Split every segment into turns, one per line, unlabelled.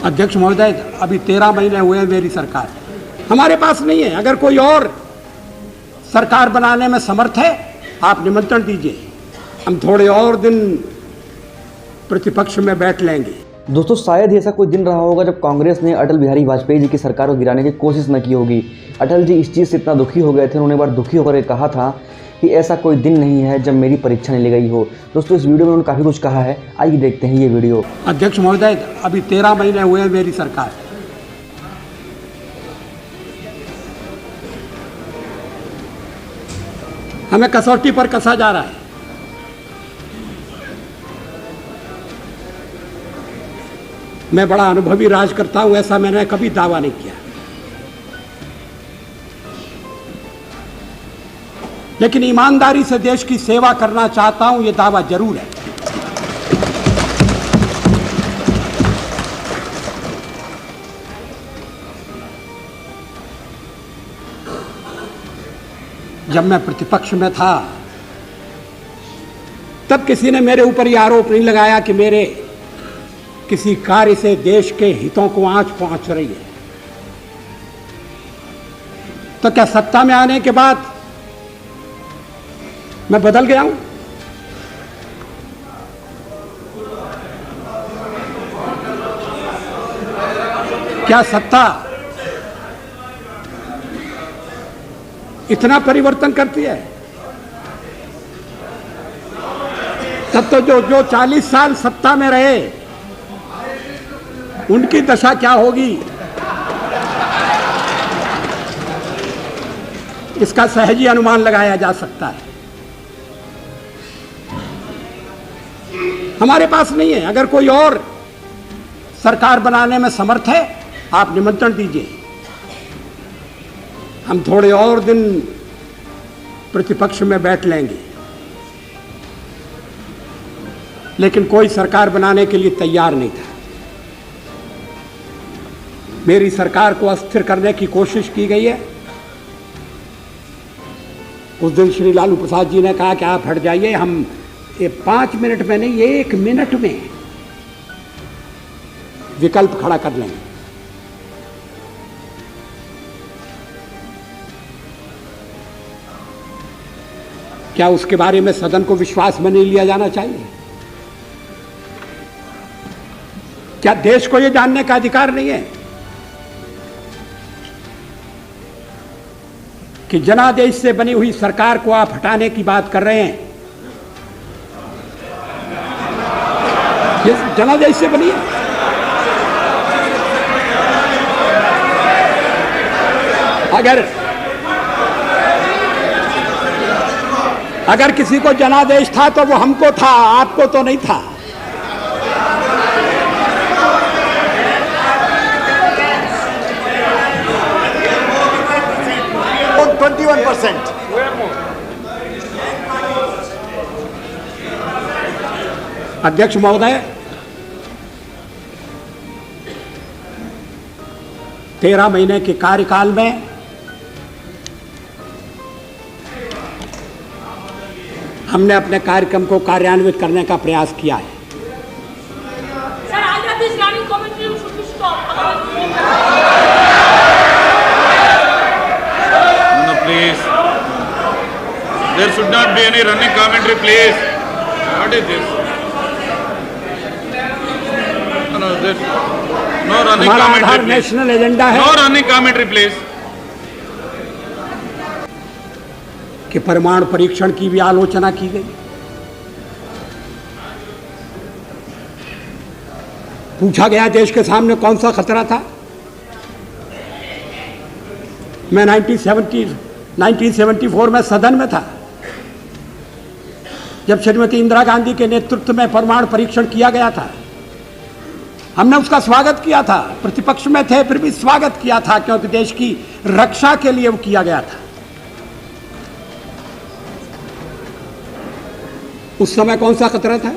अध्यक्ष महोदय, अभी 13 महीने हुए हैं मेरी सरकार, हमारे पास नहीं है। अगर कोई और सरकार बनाने में समर्थ है, आप निमंत्रण दीजिए, हम थोड़े और दिन प्रतिपक्ष में बैठ लेंगे।
दोस्तों, शायद ही ऐसा कोई दिन रहा होगा जब कांग्रेस ने अटल बिहारी वाजपेयी जी की सरकार को गिराने की कोशिश न की होगी। अटल जी इस चीज़ से इतना दुखी हो गए थे, उन्होंने एक बार दुखी होकर कहा था कि ऐसा कोई दिन नहीं है जब मेरी परीक्षा नहीं ली गई हो। दोस्तों, इस वीडियो में उन्होंने काफ़ी कुछ कहा है, आइए देखते हैं ये वीडियो।
अध्यक्ष महोदय, अभी 13 महीने हुए हैं मेरी सरकार, हमें कसौटी पर कसा जा रहा है। मैं बड़ा अनुभवी राज करता हूं, ऐसा मैंने कभी दावा नहीं किया, लेकिन ईमानदारी से देश की सेवा करना चाहता हूं, यह दावा जरूर है। जब मैं प्रतिपक्ष में था तब किसी ने मेरे ऊपर यह आरोप नहीं लगाया कि मेरे किसी कार्य से देश के हितों को आंच पहुंच रही है। तो क्या सत्ता में आने के बाद मैं बदल गया हूं? क्या सत्ता इतना परिवर्तन करती है? तब तो जो 40 साल सत्ता में रहे उनकी दशा क्या होगी, इसका सहजी अनुमान लगाया जा सकता है। हमारे पास नहीं है। अगर कोई और सरकार बनाने में समर्थ है, आप निमंत्रण दीजिए, हम थोड़े और दिन प्रतिपक्ष में बैठ लेंगे, लेकिन कोई सरकार बनाने के लिए तैयार नहीं था। मेरी सरकार को अस्थिर करने की कोशिश की गई है। उस दिन श्री लालू प्रसाद जी ने कहा कि आप हट जाइए, हम ये 5 मिनट में नहीं, 1 मिनट में विकल्प खड़ा कर लेंगे। क्या उसके बारे में सदन को विश्वास में नहीं लिया जाना चाहिए? क्या देश को यह जानने का अधिकार नहीं है कि जनादेश से बनी हुई सरकार को आप हटाने की बात कर रहे हैं? ये जनादेश से बनी है। अगर किसी को जनादेश था तो वो हमको था, आपको तो नहीं था। अध्यक्ष महोदय, 13 महीने के कार्यकाल में हमने अपने कार्यक्रम को कार्यान्वित करने का प्रयास किया है।
Please, there should not be any running commentary, please. What is this? No, there's no running commentary, please.
National agenda है।
No running commentary, please.
कि परमाणु परीक्षण की भी आलोचना की गई। पूछा गया देश के सामने कौन सा खतरा था। मैं 1974 में सदन में था जब श्रीमती इंदिरा गांधी के नेतृत्व में परमाणु परीक्षण किया गया था। हमने उसका स्वागत किया था, प्रतिपक्ष में थे फिर भी स्वागत किया था, क्योंकि देश की रक्षा के लिए वो किया गया था। उस समय कौन सा खतरा था?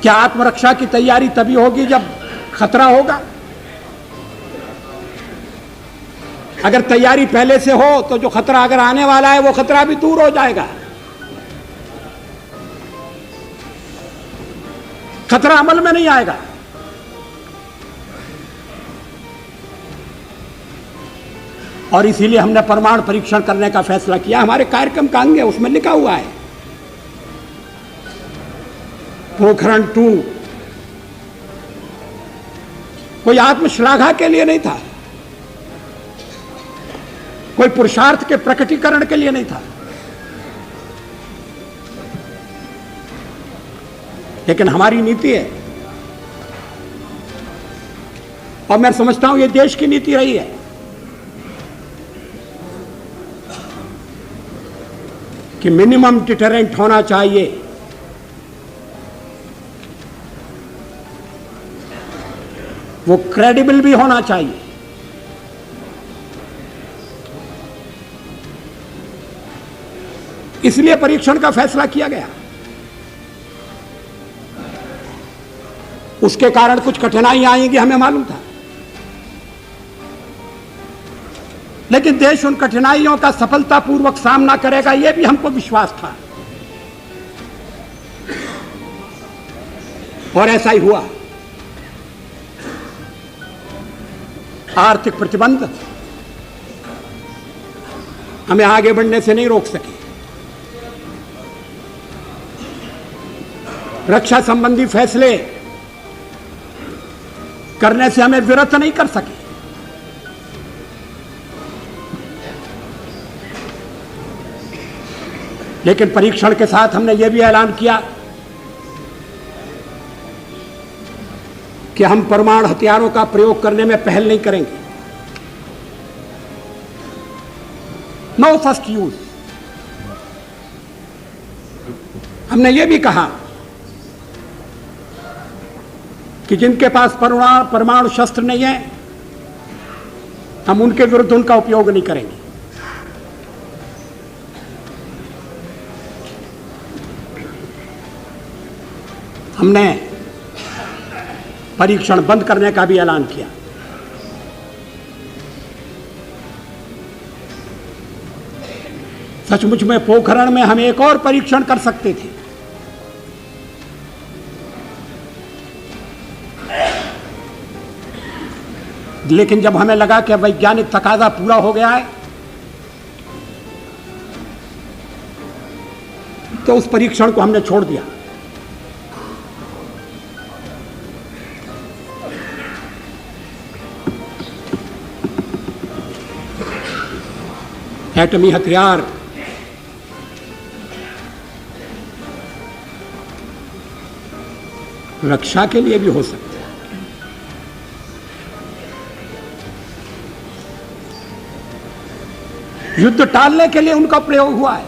क्या आत्मरक्षा की तैयारी तभी होगी जब खतरा होगा? अगर तैयारी पहले से हो तो जो खतरा अगर आने वाला है वो खतरा भी दूर हो जाएगा। खतरा अमल में नहीं आएगा। और इसीलिए हमने परमाणु परीक्षण करने का फैसला किया। हमारे कार्यक्रम का अंग है, उसमें लिखा हुआ है पोखरण 2 कोई आत्मश्लाघा के लिए नहीं था, कोई पुरुषार्थ के प्रकटीकरण के लिए नहीं था, लेकिन हमारी नीति है और मैं समझता हूं ये देश की नीति रही है कि मिनिमम डिटरेंट होना चाहिए। वो क्रेडिबल भी होना चाहिए। इसलिए परीक्षण का फैसला किया गया। उसके कारण कुछ कठिनाइयां आएंगी, हमें मालूम था, लेकिन देश उन कठिनाइयों का सफलतापूर्वक सामना करेगा, यह भी हमको विश्वास था और ऐसा ही हुआ। आर्थिक प्रतिबंध हमें आगे बढ़ने से नहीं रोक सके, रक्षा संबंधी फैसले करने से हमें विरत नहीं कर सके, लेकिन परीक्षण के साथ हमने यह भी ऐलान किया कि हम परमाणु हथियारों का प्रयोग करने में पहल नहीं करेंगे। No first use. हमने यह भी कहा कि जिनके पास परमाणु शस्त्र नहीं है, हम उनके विरुद्ध उनका उपयोग नहीं करेंगे। हमने परीक्षण बंद करने का भी ऐलान किया। सचमुच में पोखरण में हम एक और परीक्षण कर सकते थे, लेकिन जब हमें लगा कि वैज्ञानिक तकाजा पूरा हो गया है तो उस परीक्षण को हमने छोड़ दिया। एटमी हथियार रक्षा के लिए भी हो सकते हैं। युद्ध टालने के लिए उनका प्रयोग हुआ है।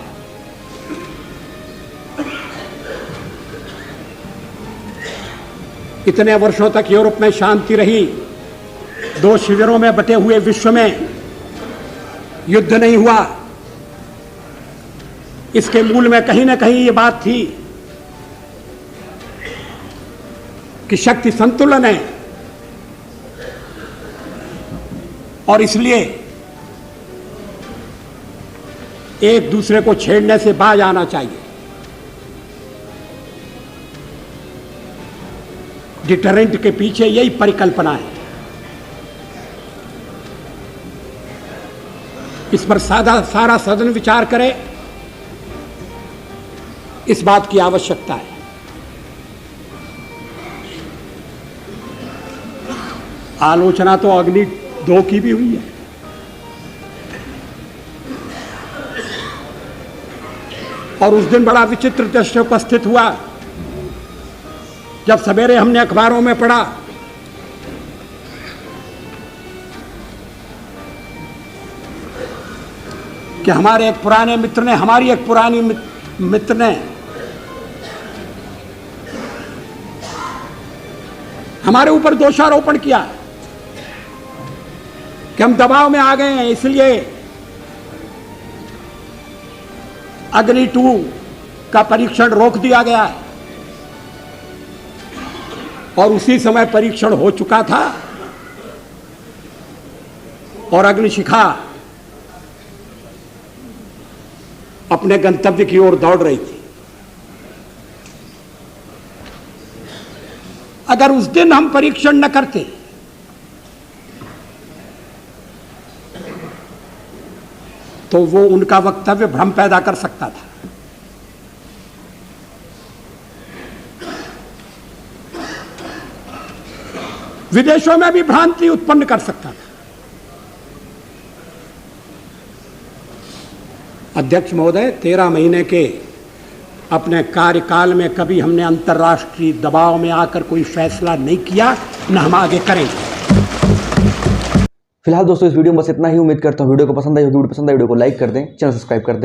इतने वर्षों तक यूरोप में शांति रही, 2 शिविरों में बटे हुए विश्व में युद्ध नहीं हुआ। इसके मूल में कहीं ना कहीं ये बात थी कि शक्ति संतुलन है और इसलिए एक दूसरे को छेड़ने से बाज आना चाहिए। डिटरेंट के पीछे यही परिकल्पना है। इस पर सारा सदन विचार करे, इस बात की आवश्यकता है। आलोचना तो अग्नि 2 की भी हुई है। और उस दिन बड़ा विचित्र दृश्य उपस्थित हुआ जब सवेरे हमने अखबारों में पढ़ा कि हमारे एक पुराने मित्र ने, हमारी एक पुरानी मित्र ने हमारे ऊपर दोषारोपण किया कि हम दबाव में आ गए हैं, इसलिए अग्नि 2 का परीक्षण रोक दिया गया है। और उसी समय परीक्षण हो चुका था और अग्निशिखा अपने गंतव्य की ओर दौड़ रही थी। अगर उस दिन हम परीक्षण न करते तो वो उनका वक्तव्य भ्रम पैदा कर सकता था। विदेशों में भी भ्रांति उत्पन्न कर सकता था। अध्यक्ष महोदय, 13 महीने के अपने कार्यकाल में कभी हमने अंतर्राष्ट्रीय दबाव में आकर कोई फैसला नहीं किया, न हम आगे करेंगे।
फिलहाल दोस्तों इस वीडियो में बस इतना ही। उम्मीद करता हूँ वीडियो को पसंद आई होगी। वीडियो पसंद आई वीडियो को लाइक कर दें, चैनल सब्सक्राइब कर दें।